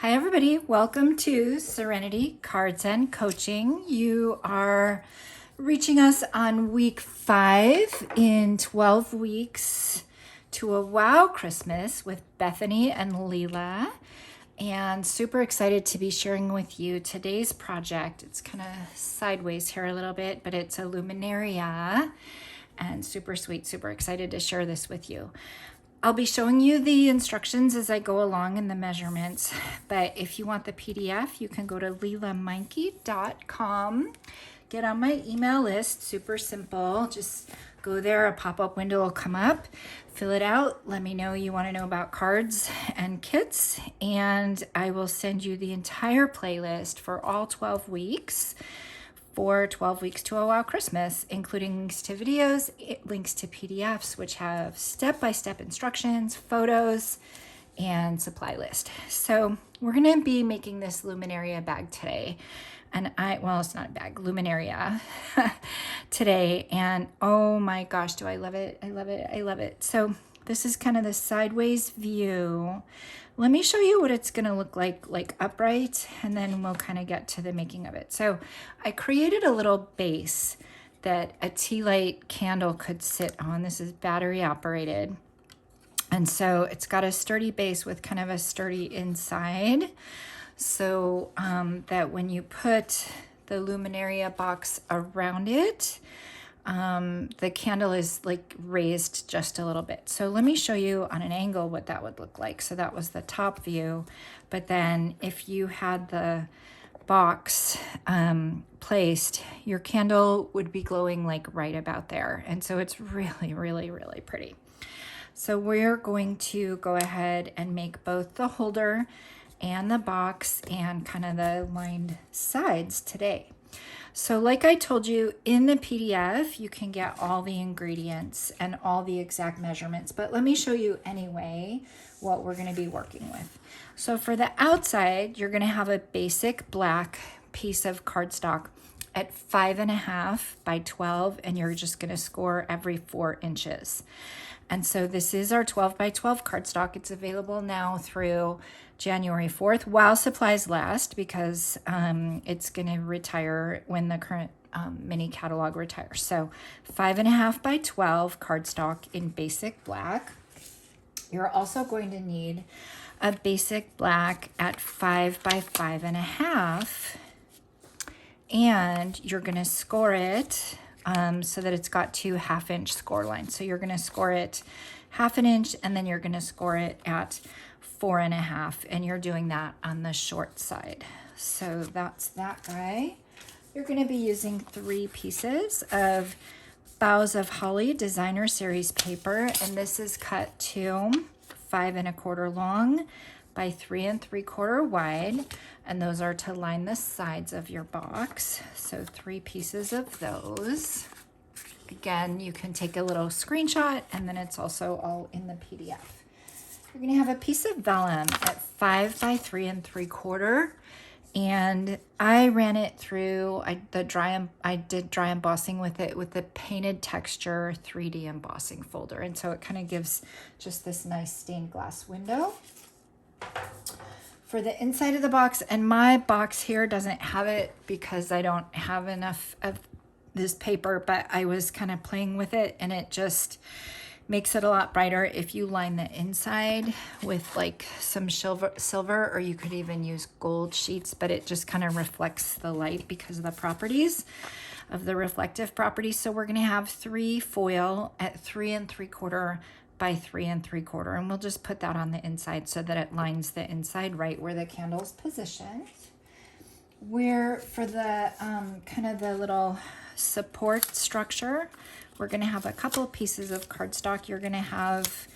Hi everybody, welcome to Serenity Cards and Coaching. You are reaching us on week 5 in 12 weeks to a wow Christmas with Bethany and Lela. And super excited to be sharing with you today's project. It's kind of sideways here a little bit, but it's a Luminaria and super sweet, super excited to share this with you. I'll be showing you the instructions as I go along and the measurements, but if you want the PDF, you can go to lelameinke.com, get on my email list, super simple, just go there, a pop-up window will come up, fill it out, let me know you want to know about cards and kits, and I will send you the entire playlist for all 12 weeks. For 12 weeks to a wow Christmas, including links to videos, links to PDFs, which have step-by-step instructions, photos, and supply list. So we're gonna be making this Luminaria bag today. And well, it's not a bag, Luminaria today. And oh my gosh, do I love it. I love it, I love it. So this is kind of the sideways view. Let me show you what it's gonna look like upright, and then we'll kind of get to the making of it. So I created a little base that a tea light candle could sit on. This is battery operated. And so it's got a sturdy base with kind of a sturdy inside. So that when you put the Luminaria box around it, the candle is like raised just a little bit. So let me show you on an angle what that would look like. So that was the top view. But then if you had the box placed, your candle would be glowing like right about there. And so it's really, really, really pretty. So we're going to go ahead and make both the holder and the box and kind of the lined sides today. So like I told you, in the PDF, you can get all the ingredients and all the exact measurements, but let me show you anyway what we're gonna be working with. So for the outside, you're gonna have a basic black piece of cardstock at 5.5 by 12, and you're just gonna score every 4 inches. And so this is our 12 by 12 cardstock. It's available now through January 4th while supplies last, because it's going to retire when the current mini catalog retires. So 5.5 by 12 cardstock in basic black. You're also going to need a basic black at 5 by 5.5, and you're going to score it so that it's got 2 half-inch score lines. So you're going to score it 1/2 inch, and then you're going to score it at 4.5, and you're doing that on the short side. So that's that guy. You're going to be using 3 pieces of Boughs of Holly Designer Series paper, and this is cut to 5.25 long by 3 3/4 wide, and those are to line the sides of your box. So 3 pieces of those. Again, you can take a little screenshot, and then it's also all in the PDF. You're gonna have a piece of vellum at 5 by 3 3/4, and I ran it through, I did dry embossing with it with the painted texture 3D embossing folder, and so it kind of gives just this nice stained glass window. For the inside of the box, and my box here doesn't have it because I don't have enough of this paper, but I was kind of playing with it, and it just makes it a lot brighter if you line the inside with like some silver, or you could even use gold sheets, but it just kind of reflects the light because of the properties of the reflective properties. So we're going to have 3 foil at 3 3/4 by 3 3/4, and we'll just put that on the inside so that it lines the inside right where the candle's positioned. Where for the kind of the little support structure, we're going to have a couple of pieces of cardstock. You're going to have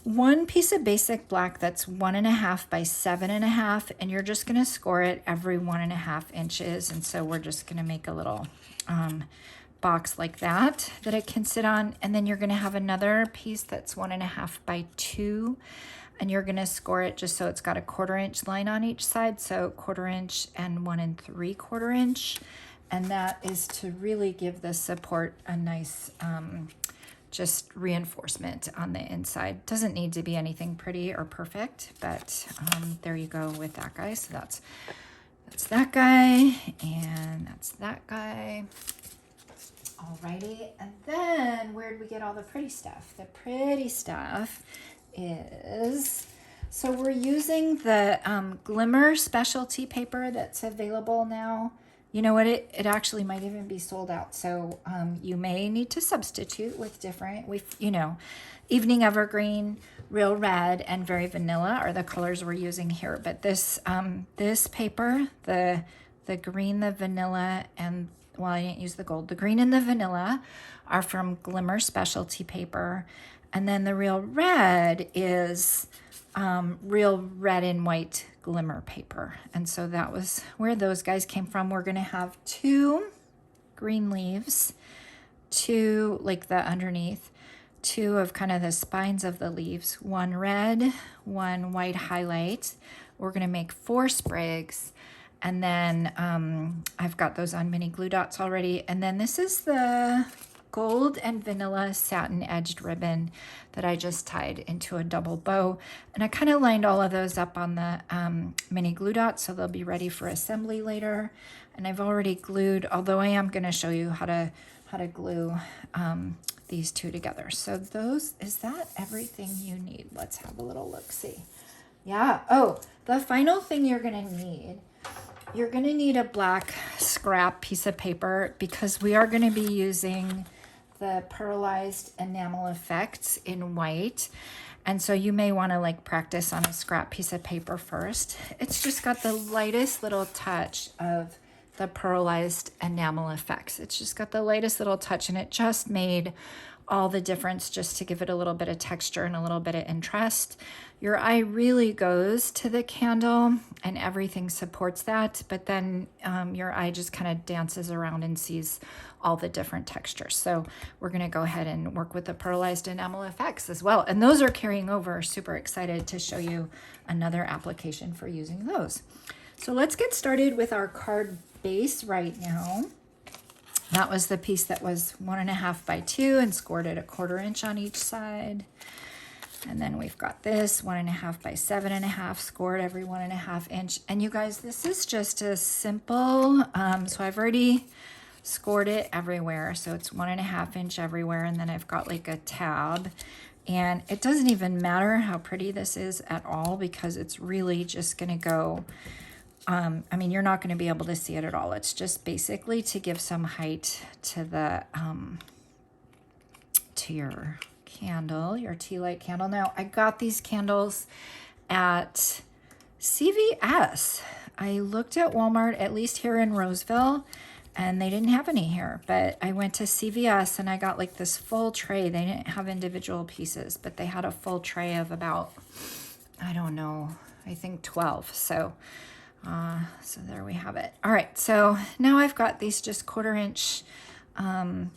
1 piece of basic black that's 1.5 by 7.5, and you're just going to score it every 1.5 inches. And so we're just going to make a little box like that it can sit on. And then you're going to have another piece that's 1.5 by 2, and you're going to score it just so it's got a 1/4 inch line on each side. So 1/4 inch and 1 3/4 inch. And that is to really give the support a nice just reinforcement on the inside. Doesn't need to be anything pretty or perfect, but there you go with that guy. So that's that guy, and that's that guy. Alrighty, and then where did we get all the pretty stuff? The pretty stuff is, so we're using the Glimmer specialty paper that's available now. You know what, it actually might even be sold out, so you may need to substitute with different, Evening Evergreen, Real Red, and Very Vanilla are the colors we're using here. But this this paper, the green, the vanilla, and, well, I didn't use the gold. The green and the vanilla are from Glimmer specialty paper. And then the Real Red is Real Red and White Glimmer paper. And so that was where those guys came from. We're going to have 2 green leaves, 2 like the underneath, 2 of kind of the spines of the leaves, 1 red, 1 white highlight. We're going to make 4 sprigs. And then I've got those on mini glue dots already. And then this is the gold and vanilla satin edged ribbon that I just tied into a double bow. And I kind of lined all of those up on the mini glue dots, so they'll be ready for assembly later. And I've already glued, although I am going to show you how to glue these 2 together. So is that everything you need? Let's have a little look-see. Yeah. Oh, the final thing you're going to need, you're going to need a black scrap piece of paper, because we are going to be using the Pearlized Enamel Effects in white. And so you may want to like practice on a scrap piece of paper first. It's just got the lightest little touch of the Pearlized Enamel Effects. It's just got the lightest little touch, and it just made all the difference just to give it a little bit of texture and a little bit of interest. Your eye really goes to the candle and everything supports that, but then your eye just kind of dances around and sees all the different textures. So we're going to go ahead and work with the Pearlized Enamel Effects as well. And those are carrying over. Super excited to show you another application for using those. So let's get started with our card base right now. That was the piece that was 1.5 by 2 and scored at 1/4 inch on each side. And then we've got this 1.5 by 7.5, scored every 1.5 inch. And you guys, this is just a simple, so I've already scored it everywhere. So it's 1.5 inch everywhere. And then I've got like a tab, and it doesn't even matter how pretty this is at all, because it's really just going to go, I mean, you're not going to be able to see it at all. It's just basically to give some height to the, to your candle, your tea light candle. Now, I got these candles at CVS. I looked at Walmart, at least here in Roseville, and they didn't have any here. But I went to CVS and I got like this full tray. They didn't have individual pieces, but they had a full tray of about, I don't know, I think 12. So there we have it. All right, so now I've got these just 1/4 inch kind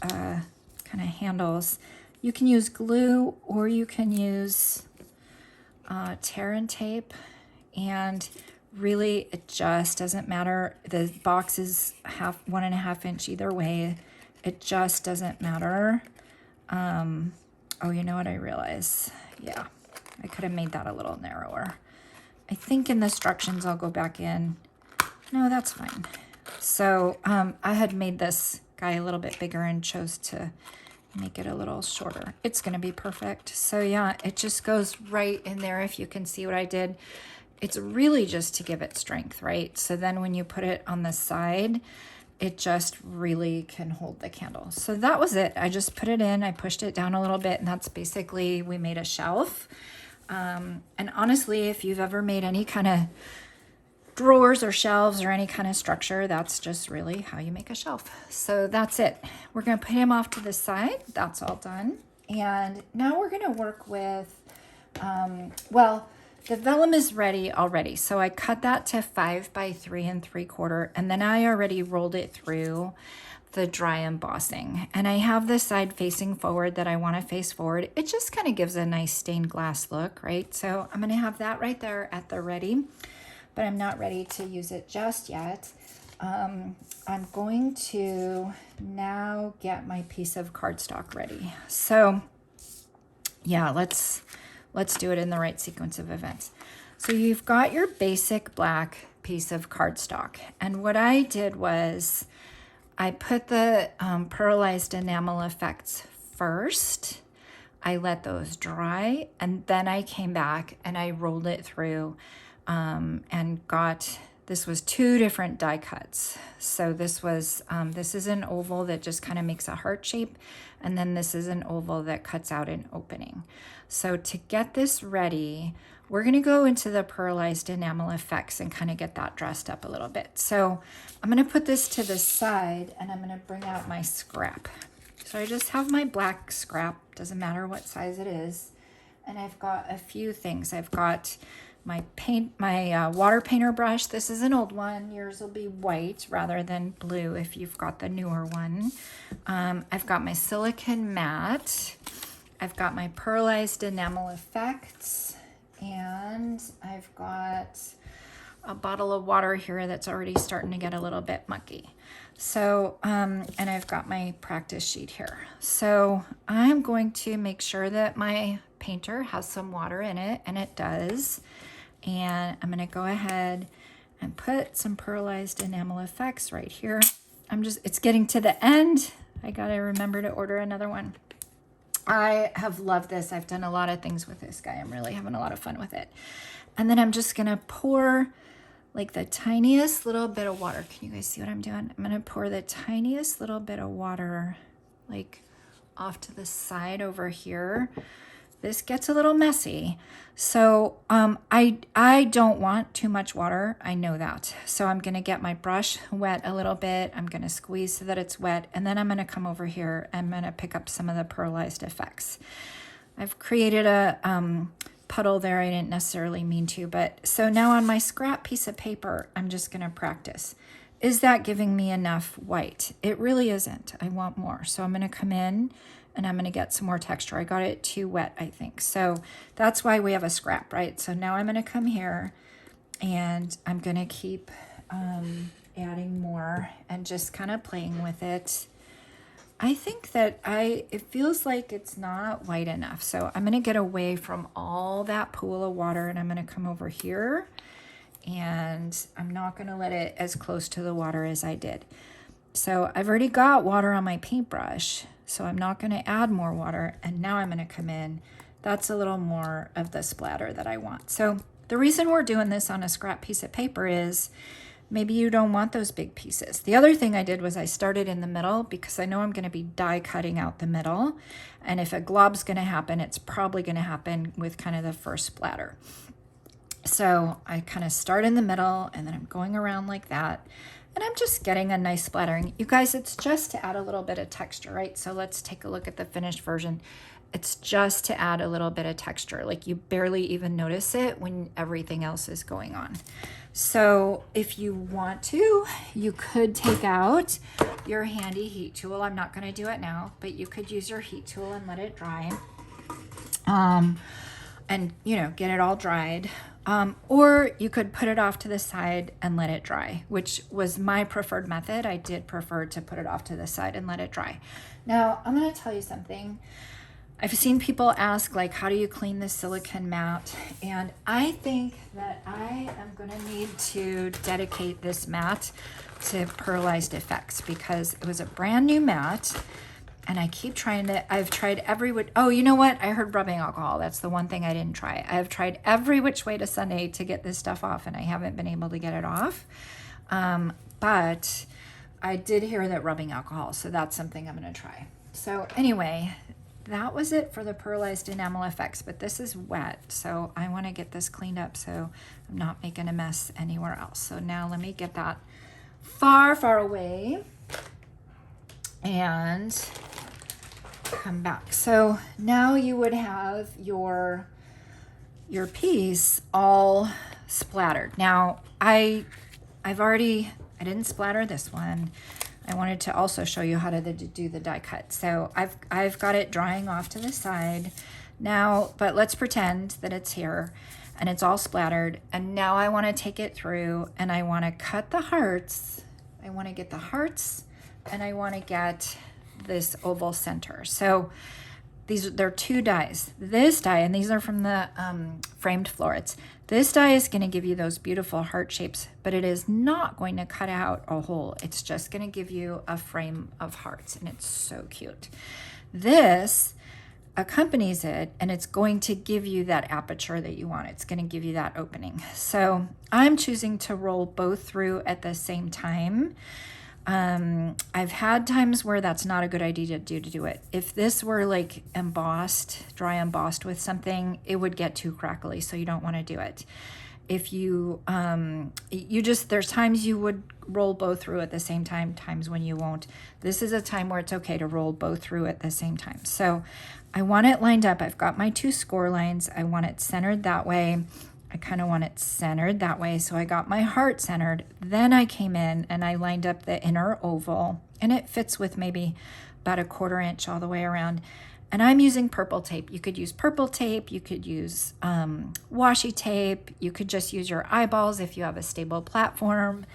of handles. You can use glue, or you can use tear and tape, and really it just doesn't matter. The box is 1.5 inch either way. It just doesn't matter. Oh, you know what I realize? Yeah, I could have made that a little narrower. I think in the instructions I'll go back in. No, that's fine. So I had made this guy a little bit bigger and chose to make it a little shorter. It's going to be perfect. So yeah, it just goes right in there. If you can see what I did, it's really just to give it strength, right? So then when you put it on the side, it just really can hold the candle. So that was it. I just put it in, I pushed it down a little bit, and that's basically, we made a shelf. And honestly, if you've ever made any kind of drawers or shelves or any kind of structure, that's just really how you make a shelf. So that's it. We're going to put him off to the side. That's all done. And now we're going to work with, well, the vellum is ready already. So I cut that to 5 by 3 3/4, and then I already rolled it through the dry embossing. And I have the side facing forward that I want to face forward. It just kind of gives a nice stained glass look, right? So I'm going to have that right there at the ready, but I'm not ready to use it just yet. I'm going to now get my piece of cardstock ready. So yeah, let's do it in the right sequence of events. So you've got your basic black piece of cardstock. And what I did was I put the Pearlized Enamel Effects first. I let those dry, and then I came back and I rolled it through and got, this was 2 different die cuts. So this was, this is an oval that just kind of makes a heart shape. And then this is an oval that cuts out an opening. So to get this ready, we're gonna go into the Pearlized Enamel Effects and kind of get that dressed up a little bit. So I'm gonna put this to the side and I'm gonna bring out my scrap. So I just have my black scrap, doesn't matter what size it is. And I've got a few things. I've got my water painter brush. This is an old one. Yours will be white rather than blue if you've got the newer one. I've got my silicone mat. I've got my Pearlized Enamel Effects. And I've got a bottle of water here that's already starting to get a little bit mucky. So, and I've got my practice sheet here. So I'm going to make sure that my painter has some water in it, and it does. And I'm gonna go ahead and put some Pearlized Enamel Effects right here. It's getting to the end. I gotta remember to order another one. I have loved this. I've done a lot of things with this guy. I'm really having a lot of fun with it. And then I'm just gonna pour like the tiniest little bit of water. Can you guys see what I'm doing? I'm gonna pour the tiniest little bit of water like off to the side over here. This gets a little messy. So I don't want too much water. I know that. So I'm gonna get my brush wet a little bit. I'm gonna squeeze so that it's wet. And then I'm gonna come over here. I'm gonna pick up some of the Pearlized Effects. I've created a puddle there. I didn't necessarily mean to, but so now on my scrap piece of paper, I'm just gonna practice. Is that giving me enough white? It really isn't. I want more. So I'm gonna come in and I'm gonna get some more texture. I got it too wet, I think. So that's why we have a scrap, right? So now I'm gonna come here and I'm gonna keep adding more and just kind of playing with it. I think that it feels like it's not white enough. So I'm gonna get away from all that pool of water and I'm gonna come over here and I'm not gonna let it as close to the water as I did. So I've already got water on my paintbrush, so I'm not gonna add more water, and now I'm gonna come in. That's a little more of the splatter that I want. So the reason we're doing this on a scrap piece of paper is maybe you don't want those big pieces. The other thing I did was I started in the middle because I know I'm gonna be die cutting out the middle, and if a glob's gonna happen, it's probably gonna happen with kind of the first splatter. So I kind of start in the middle and then I'm going around like that. And I'm just getting a nice splattering. You guys, it's just to add a little bit of texture, right? So let's take a look at the finished version. It's just to add a little bit of texture. Like you barely even notice it when everything else is going on. So if you want to, you could take out your handy heat tool. I'm not gonna do it now, but you could use your heat tool and let it dry. And you know, get it all dried. Or you could put it off to the side and let it dry, which was my preferred method. I did prefer to put it off to the side and let it dry. Now, I'm going to tell you something. I've seen people ask, like, how do you clean this silicone mat? And I think that I am going to need to dedicate this mat to Pearlized Effects because it was a brand new mat. And I keep trying to, I've tried oh, you know what? I heard rubbing alcohol. That's the one thing I didn't try. I've tried every which way to Sunday to get this stuff off and I haven't been able to get it off. But I did hear that rubbing alcohol, so that's something I'm gonna try. So anyway, that was it for the Pearlized Enamel Effects, but this is wet. So I wanna get this cleaned up so I'm not making a mess anywhere else. So now let me get that far, far away and come back. So now you would have your piece all splattered. Now I didn't splatter this one. I wanted to also show you how to do the die cut. So I've got it drying off to the side now, but let's pretend that it's here and it's all splattered. And now I want to take it through and I want to cut the hearts I want to get the hearts, and I want to get this oval center. So they're 2 dies. This die, and these are from the framed florets. This die is going to give you those beautiful heart shapes, but it is not going to cut out a hole. It's just going to give you a frame of hearts, and it's so cute. This accompanies it, and it's going to give you that aperture that you want. It's going to give you that opening. So I'm choosing to roll both through at the same time. I've had times where that's not a good idea to do it. If this were like embossed, dry embossed with something, it would get too crackly, so you don't want to do it. If you, there's times you would roll both through at the same time, times when you won't. This is a time where it's okay to roll both through at the same time. So I want it lined up. I've got my 2 score lines. I want it centered that way. I kind of want it centered that way. So I got my heart centered. Then I came in and I lined up the inner oval, and it fits with maybe about a 1/4 inch all the way around. And I'm using purple tape. You could use purple tape. You could use washi tape. You could just use your eyeballs if you have a stable platform.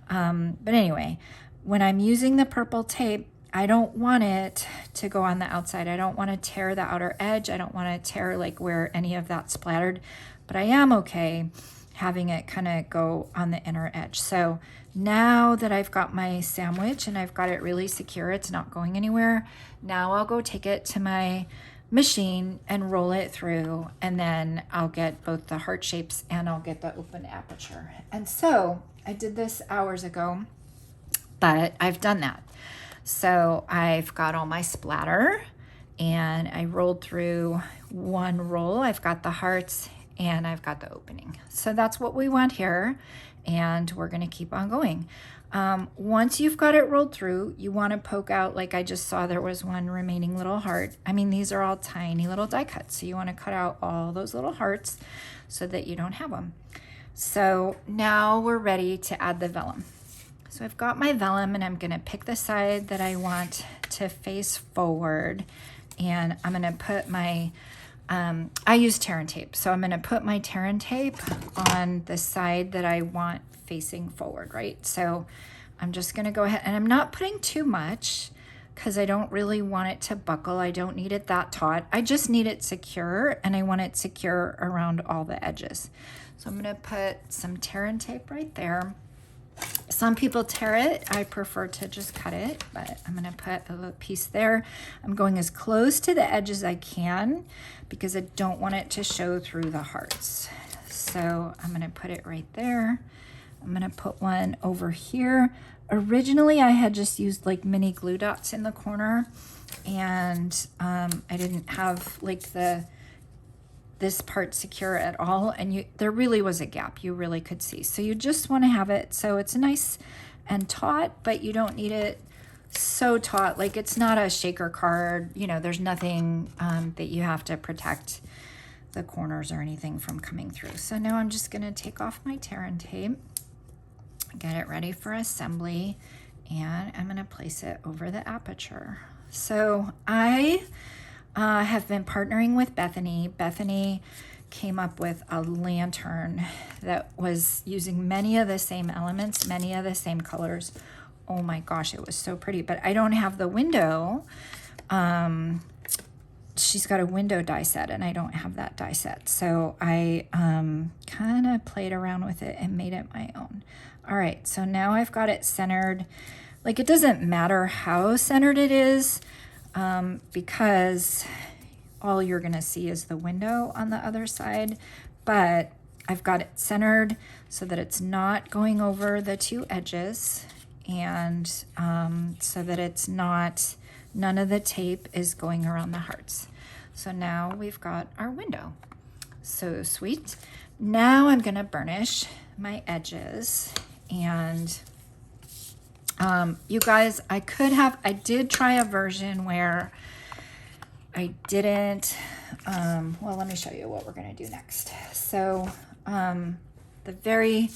But anyway, when I'm using the purple tape, I don't want it to go on the outside. I don't want to tear the outer edge. I don't want to tear like where any of that splattered, but I am okay having it kind of go on the inner edge. So now that I've got my sandwich and I've got it really secure, it's not going anywhere. Now I'll go take it to my machine and roll it through, and then I'll get both the heart shapes and I'll get the open aperture. And so I did this hours ago, but I've done that. So I've got all my splatter, and I rolled through 1 roll. I've got the hearts and I've got the opening. So that's what we want here, and we're going to keep on going. Once you've got it rolled through, you want to poke out, like I just saw there was 1 remaining little heart. I mean, these are all tiny little die cuts, so you want to cut out all those little hearts so that you don't have them. So now we're ready to add the vellum. So I've got my vellum, and I'm going to pick the side that I want to face forward, and I'm going to put my, I use tear and tape. So I'm going to put my tear and tape on the side that I want facing forward, right? So I'm just going to go ahead, and I'm not putting too much because I don't really want it to buckle. I don't need it that taut. I just need it secure, and I want it secure around all the edges. So I'm going to put some tear and tape right there. Some people tear it. I prefer to just cut it, but I'm going to put a little piece there. I'm going as close to the edge as I can because I don't want it to show through the hearts. So I'm going to put it right there. I'm going to put 1 over here. Originally, I had just used like mini glue dots in the corner, and I didn't have like this part secure at all, and there really was a gap you really could see. So you just want to have it so it's nice and taut, but you don't need it so taut. Like it's not a shaker card, you know, there's nothing that you have to protect the corners or anything from coming through. So now I'm just going to take off my tear and tape, get it ready for assembly, and I'm going to place it over the aperture. So I have been partnering with Bethany. Bethany came up with a lantern that was using many of the same elements, many of the same colors. Oh my gosh, it was so pretty, but I don't have the window. She's got a window die set, and I don't have that die set. So I kind of played around with it and made it my own. All right, so now I've got it centered. Like it doesn't matter how centered it is, because all you're gonna see is the window on the other side, but I've got it centered so that it's not going over the 2 edges, and so that it's not, none of the tape is going around the hearts. So now we've got our window. So sweet. Now I'm gonna burnish my edges, and you guys, I did try a version where I didn't, well, let me show you what we're gonna do next. So the very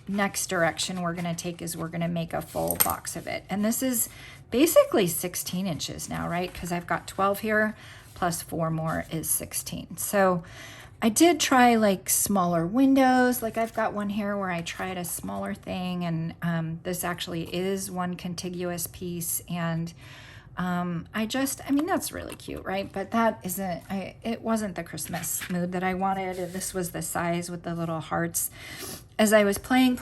next direction we're gonna take is we're gonna make a full box of it. And this is basically 16 inches now, right? Because I've got 12 here, plus 4 more is 16. So I did try like smaller windows. Like I've got one here where I tried a smaller thing, and this actually is one contiguous piece. And I mean, that's really cute, right? But that isn't, it wasn't the Christmas mood that I wanted. And this was the size with the little hearts. As I was playing,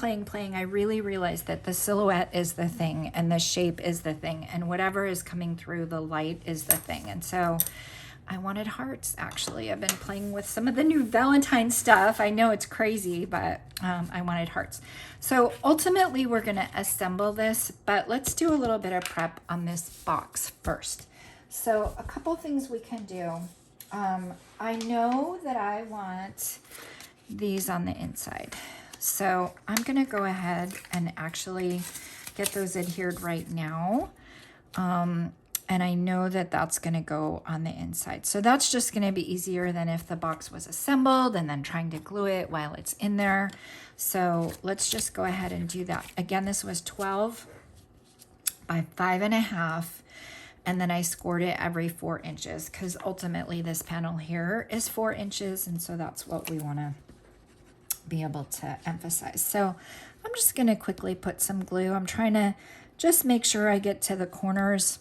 I really realized that the silhouette is the thing and the shape is the thing, and whatever is coming through the light is the thing. And so I wanted hearts, actually. I've been playing with some of the new Valentine stuff. I know it's crazy, but I wanted hearts. So ultimately, we're going to assemble this, but let's do a little bit of prep on this box first. So a couple things we can do. I know that I want these on the inside. So I'm going to go ahead and actually get those adhered right now. And I know that that's going to go on the inside. So that's just going to be easier than if the box was assembled and then trying to glue it while it's in there. So let's just go ahead and do that. Again, this was 12 by 5.5. And then I scored it every 4 inches because ultimately this panel here is 4 inches. And so that's what we want to be able to emphasize. So I'm just going to quickly put some glue. I'm trying to just make sure I get to the corners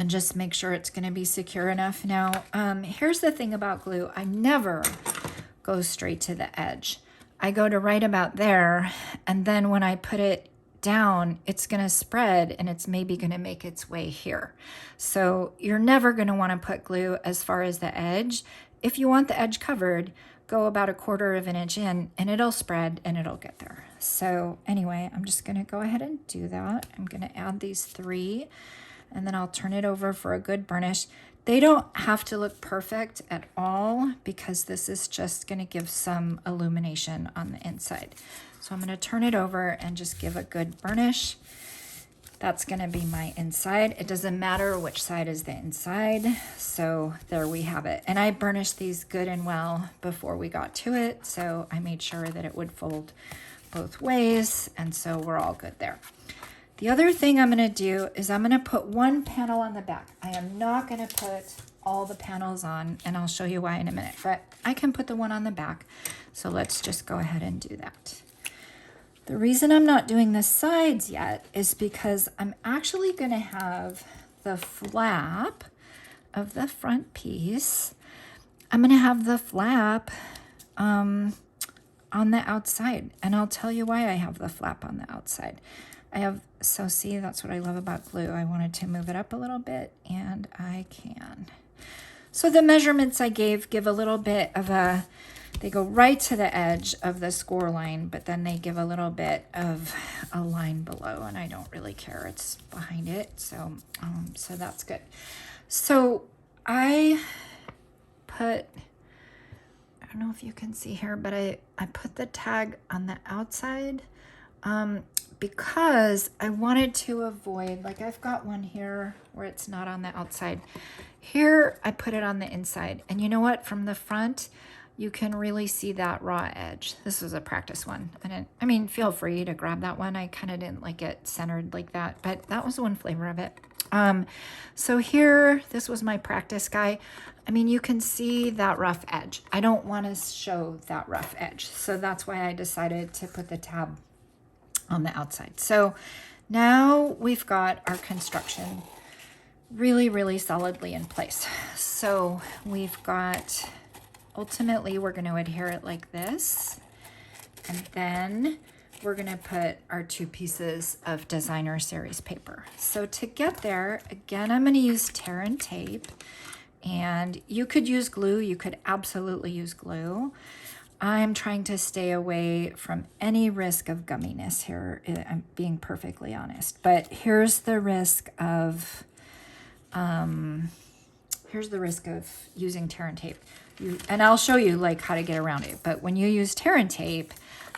and just make sure it's going to be secure enough. Now, here's the thing about glue. I never go straight to the edge. I go to right about there, and then when I put it down, it's going to spread and it's maybe going to make its way here. So you're never going to want to put glue as far as the edge. If you want the edge covered, go about 1/4 inch in and it'll spread and it'll get there. So anyway, I'm just going to go ahead and do that. I'm going to add these 3. And then I'll turn it over for a good burnish. They don't have to look perfect at all because this is just going to give some illumination on the inside. So I'm going to turn it over and just give a good burnish. That's going to be my inside. It doesn't matter which side is the inside. So there we have it. And I burnished these good and well before we got to it. So I made sure that it would fold both ways. And so we're all good there. The other thing I'm going to do is I'm going to put one panel on the back. I am not going to put all the panels on, and I'll show you why in a minute, but I can put the one on the back. So let's just go ahead and do that. The reason I'm not doing the sides yet is because I'm actually going to have the flap of the front piece. I'm going to have the flap on the outside, and I'll tell you why I have the flap on the outside. So see, that's what I love about glue. I wanted to move it up a little bit, and I can. So the measurements I give a little bit of they go right to the edge of the score line, but then they give a little bit of a line below, and I don't really care. It's behind it, so that's good. So I don't know if you can see here, but I put the tag on the outside, because I wanted to avoid, like I've got one here where it's not on the outside. Here, I put it on the inside. And you know what? From the front, you can really see that raw edge. This was a practice one. I mean, feel free to grab that one. I kind of didn't like it centered like that, but that was one flavor of it. So here, this was my practice guy. I mean, you can see that rough edge. I don't want to show that rough edge. So that's why I decided to put the tab on the outside. So now we've got our construction really, really solidly in place. So we've got, ultimately, we're going to adhere it like this. And then we're going to put our 2 pieces of designer series paper. So to get there, again, I'm going to use tear and tape. And you could use glue. You could absolutely use glue. I'm trying to stay away from any risk of gumminess here. I'm being perfectly honest. But here's the risk of using tear and tape. And I'll show you like how to get around it. But when you use tear and tape,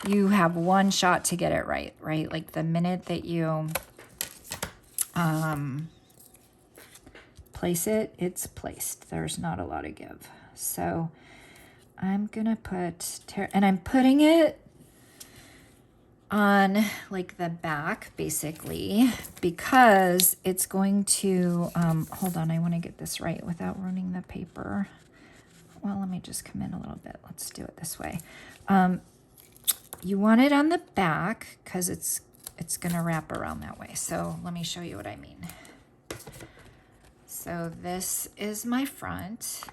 you have one shot to get it right? Like the minute that you place it, it's placed. There's not a lot of give. So I'm gonna put and I'm putting it on like the back basically because it's going to hold on, I want to get this right without ruining the paper. well, let me just come in a little bit. Let's do it this way. You want it on the back because it's going to wrap around that way. So let me show you what I mean. So this is my front.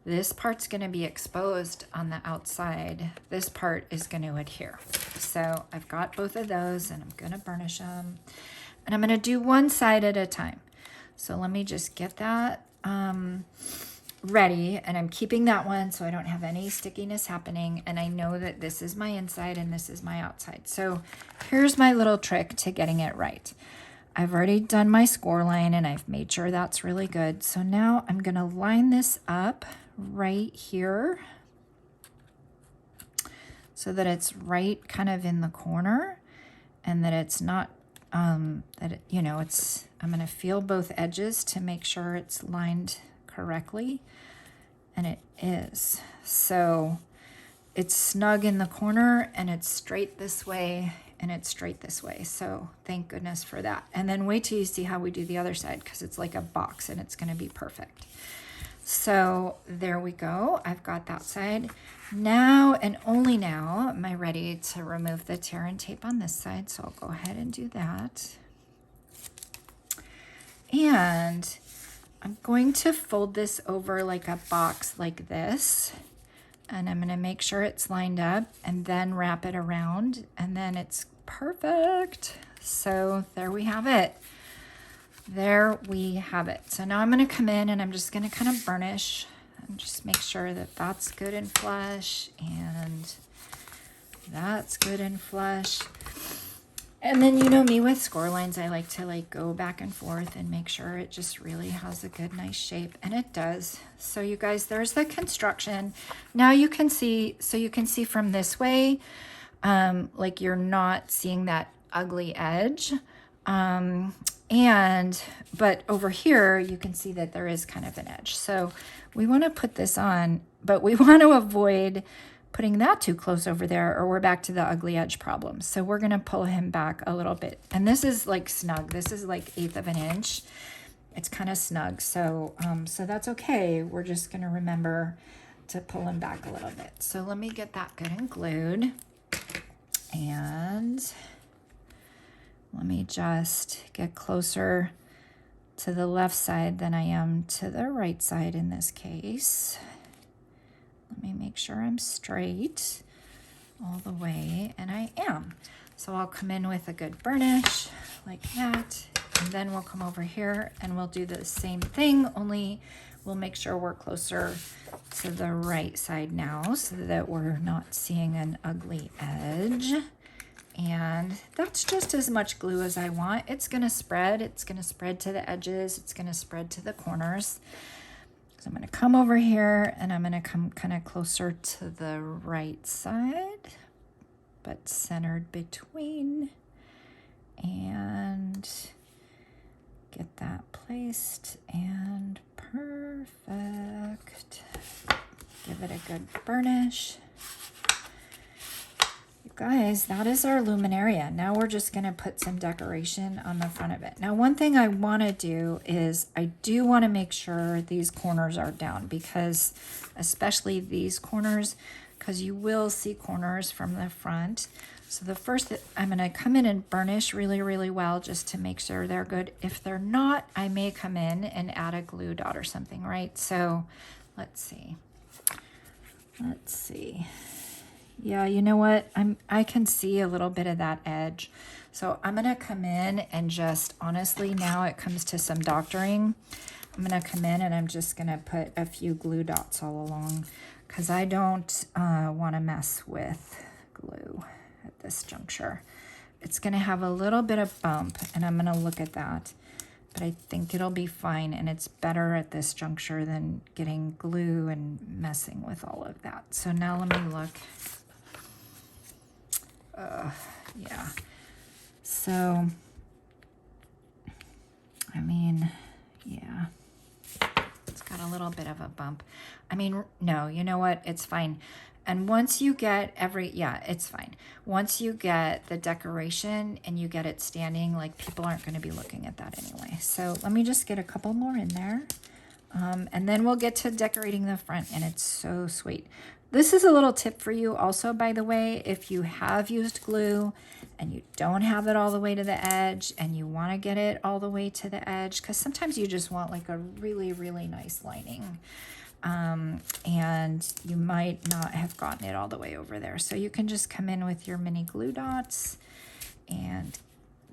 This part's going to be exposed on the outside. This part is going to adhere. So I've got both of those and I'm going to burnish them. And I'm going to do one side at a time. So let me just get that ready. And I'm keeping that one so I don't have any stickiness happening. And I know that this is my inside and this is my outside. So here's my little trick to getting it right. I've already done my score line and I've made sure that's really good. So now I'm going to line this up right here so that it's right kind of in the corner and that it's not I'm going to feel both edges to make sure it's lined correctly, and it is. So it's snug in the corner and it's straight this way and it's straight this way. So thank goodness for that. And then wait till you see how we do the other side because it's like a box and it's going to be perfect. So there we go. I've got that side. Now and only now am I ready to remove the tear and tape on this side. So I'll go ahead and do that. And I'm going to fold this over like a box like this. And I'm going to make sure it's lined up and then wrap it around. And then it's perfect. So there we have it. There we have it. So now I'm going to come in and I'm just going to kind of burnish and just make sure that that's good and flush and that's good and flush. And then you know me with score lines, I like to go back and forth and make sure it just really has a good, nice shape, and it does. So you guys, there's the construction. Now you can see, so you can see from this way, like you're not seeing that ugly edge. But over here, you can see that there is kind of an edge. So we want to put this on, but we want to avoid putting that too close over there or we're back to the ugly edge problem. So we're going to pull him back a little bit. And this is like snug. This is like 1/8 of an inch. It's kind of snug. So, so that's okay. We're just going to remember to pull him back a little bit. So let me get that good and glued. And let me just get closer to the left side than I am to the right side in this case. Let me make sure I'm straight all the way, and I am. So I'll come in with a good burnish like that, and then we'll come over here and we'll do the same thing, only we'll make sure we're closer to the right side now so that we're not seeing an ugly edge. And that's just as much glue as I want. It's going to spread. It's going to spread to the edges. It's going to spread to the corners. So I'm going to come over here and I'm going to come kind of closer to the right side, but centered between, and get that placed and perfect. Give it a good burnish. Guys, that is our Luminaria. Now we're just going to put some decoration on the front of it. Now, one thing I want to do is I do want to make sure these corners are down, because especially these corners, because you will see corners from the front. So the first, I'm going to come in and burnish really, really well just to make sure they're good. If they're not, I may come in and add a glue dot or something, right? So let's see. Let's see. Yeah, you know what? I can see a little bit of that edge. So I'm going to come in and just, honestly, now it comes to some doctoring. I'm going to come in and I'm just going to put a few glue dots all along because I don't want to mess with glue at this juncture. It's going to have a little bit of bump, and I'm going to look at that. But I think it'll be fine, and it's better at this juncture than getting glue and messing with all of that. So now let me look. Yeah. So, I mean, yeah. It's got a little bit of a bump. I mean, no, you know what? It's fine. And once you get yeah, it's fine. Once you get the decoration and you get it standing, like, people aren't going to be looking at that anyway. So let me just get a couple more in there. And then we'll get to decorating the front, and it's so sweet. This is a little tip for you also, by the way, if you have used glue and you don't have it all the way to the edge and you want to get it all the way to the edge, because sometimes you just want like a really, really nice lining. And you might not have gotten it all the way over there. So you can just come in with your mini glue dots, and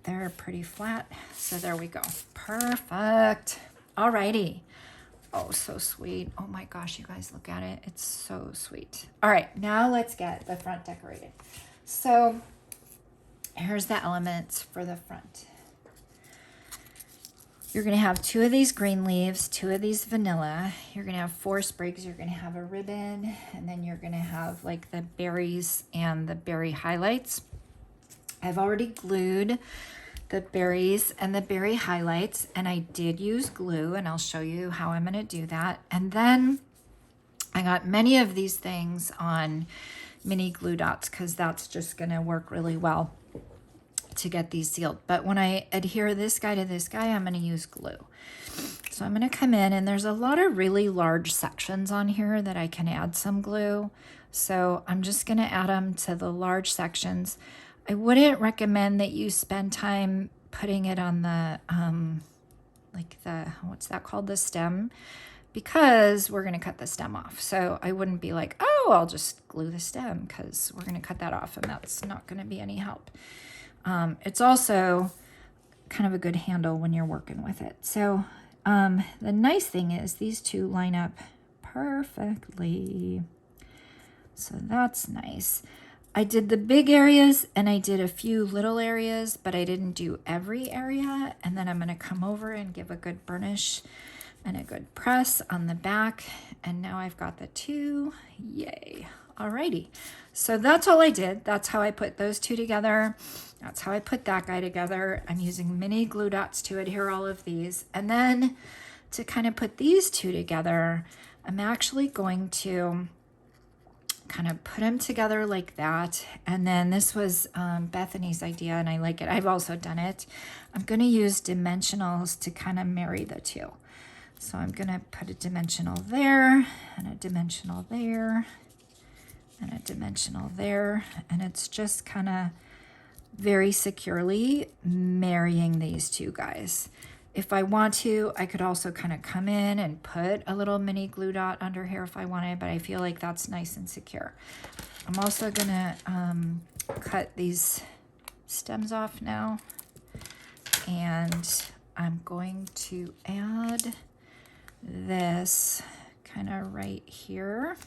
they're pretty flat. So there we go. Perfect. Alrighty. Oh, so sweet. Oh my gosh, you guys, look at it. It's so sweet. All right, now let's get the front decorated. So here's the elements for the front. You're going to have 2 of these green leaves, 2 of these vanilla. You're going to have 4 sprigs. You're going to have a ribbon, and then you're going to have like the berries and the berry highlights. I've already glued the berries and the berry highlights, and I did use glue, and I'll show you how I'm going to do that. And then I got many of these things on mini glue dots because that's just going to work really well to get these sealed. But when I adhere this guy to this guy, I'm going to use glue. So I'm going to come in, and there's a lot of really large sections on here that I can add some glue. So I'm just going to add them to the large sections. I wouldn't recommend that you spend time putting it on the, like the, what's that called? The stem, because we're going to cut the stem off. So I wouldn't be like, oh, I'll just glue the stem, because we're going to cut that off, and that's not going to be any help. It's also kind of a good handle when you're working with it. So the nice thing is these 2 line up perfectly. So that's nice. I did the big areas and I did a few little areas, but I didn't do every area. And then I'm going to come over and give a good burnish and a good press on the back. And now I've got the 2. Yay. Alrighty. So that's all I did. That's how I put those 2 together. That's how I put that guy together. I'm using mini glue dots to adhere all of these. And then to kind of put these 2 together, I'm actually going to kind of put them together like that. And then this was Bethany's idea, and I like it. I've also done it. I'm going to use dimensionals to kind of marry the 2. So I'm going to put a dimensional there and a dimensional there and a dimensional there. And it's just kind of very securely marrying these 2 guys. If I want to, I could also kind of come in and put a little mini glue dot under here if I wanted, but I feel like that's nice and secure. I'm also gonna cut these stems off now, and I'm going to add this kind of right here.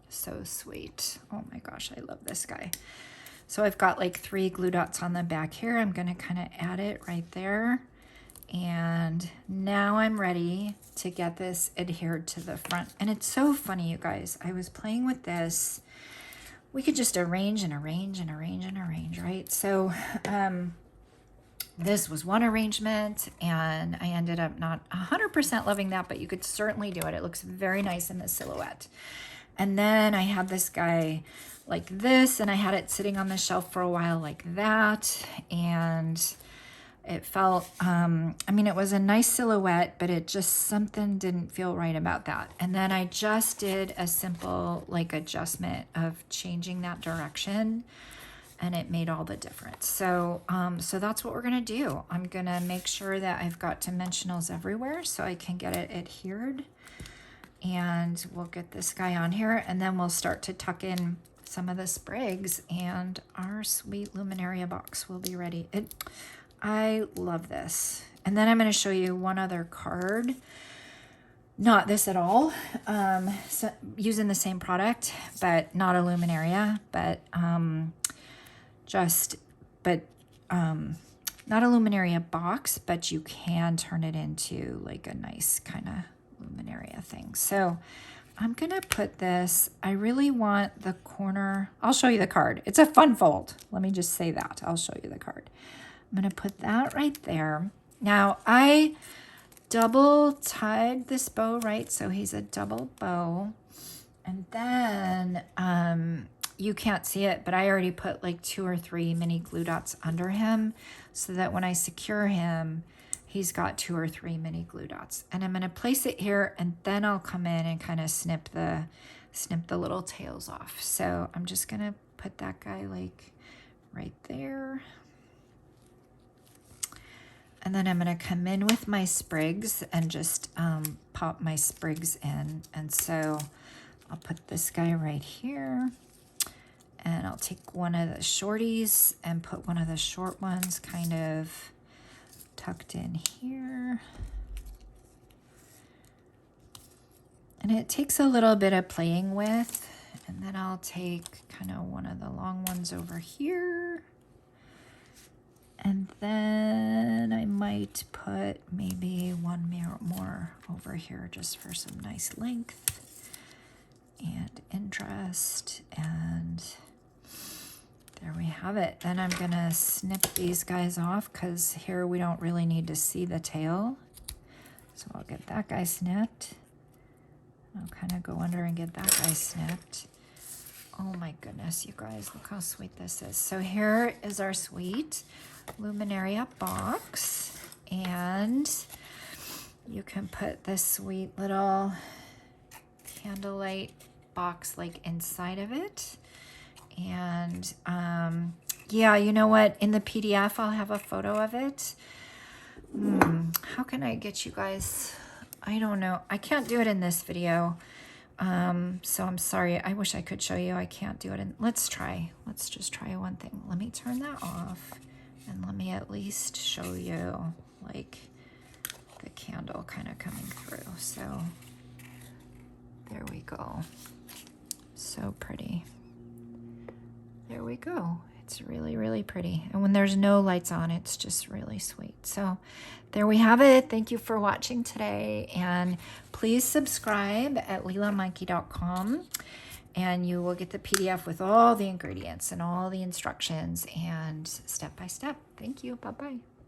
So sweet. Oh my gosh, I love this guy. So I've got like 3 glue dots on the back here. I'm gonna kind of add it right there. And now I'm ready to get this adhered to the front. And it's so funny, you guys. I was playing with this. We could just arrange and arrange and arrange and arrange, right? So this was one arrangement, and I ended up not 100% loving that, but you could certainly do it. It looks very nice in the silhouette. And then I had this guy like this, and I had it sitting on the shelf for a while like that. And it felt, I mean, it was a nice silhouette, but it just, something didn't feel right about that. And then I just did a simple like adjustment of changing that direction, and it made all the difference. So, so that's what we're gonna do. I'm gonna make sure that I've got dimensionals everywhere so I can get it adhered. And we'll get this guy on here, and then we'll start to tuck in some of the sprigs, and our sweet Luminaria box will be ready. I love this. And then I'm going to show you one other card. Not this at all. So using the same product, but not a Luminaria, but not a Luminaria box, but you can turn it into like a nice kind of Luminaria thing. So I'm going to put this, I really want the corner. I'll show you the card. It's a fun fold. Let me just say that. I'll show you the card. I'm going to put that right there. Now I double tied this bow, right? So he's a double bow. And then you can't see it, but I already put like 2 or 3 mini glue dots under him so that when I secure him, he's got 2 or 3 mini glue dots. And I'm going to place it here, and then I'll come in and kind of snip the little tails off. So I'm just going to put that guy like right there. And then I'm going to come in with my sprigs and just pop my sprigs in. And so I'll put this guy right here. And I'll take one of the shorties and put one of the short ones kind of tucked in here. And it takes a little bit of playing with. And then I'll take kind of one of the long ones over here. And then I might put maybe one more over here just for some nice length and interest. And there we have it. Then I'm gonna snip these guys off because here we don't really need to see the tail. So I'll get that guy snipped. I'll kind of go under and get that guy snipped. Oh my goodness, you guys, look how sweet this is. So here is our sweet Luminaria box. And you can put this sweet little candlelight box like inside of it. And yeah, you know what? In the PDF, I'll have a photo of it. How can I get you guys? I don't know. I can't do it in this video. So I'm sorry. I wish I could show you. I can't do it. Let's try. Let's just try one thing. Let me turn that off. And let me at least show you like the candle kind of coming through. So there we go. So pretty. There we go. It's really, really pretty. And when there's no lights on, it's just really sweet. So there we have it. Thank you for watching today. And please subscribe at LelaMonkey.com. And you will get the PDF with all the ingredients and all the instructions and step by step. Thank you. Bye-bye.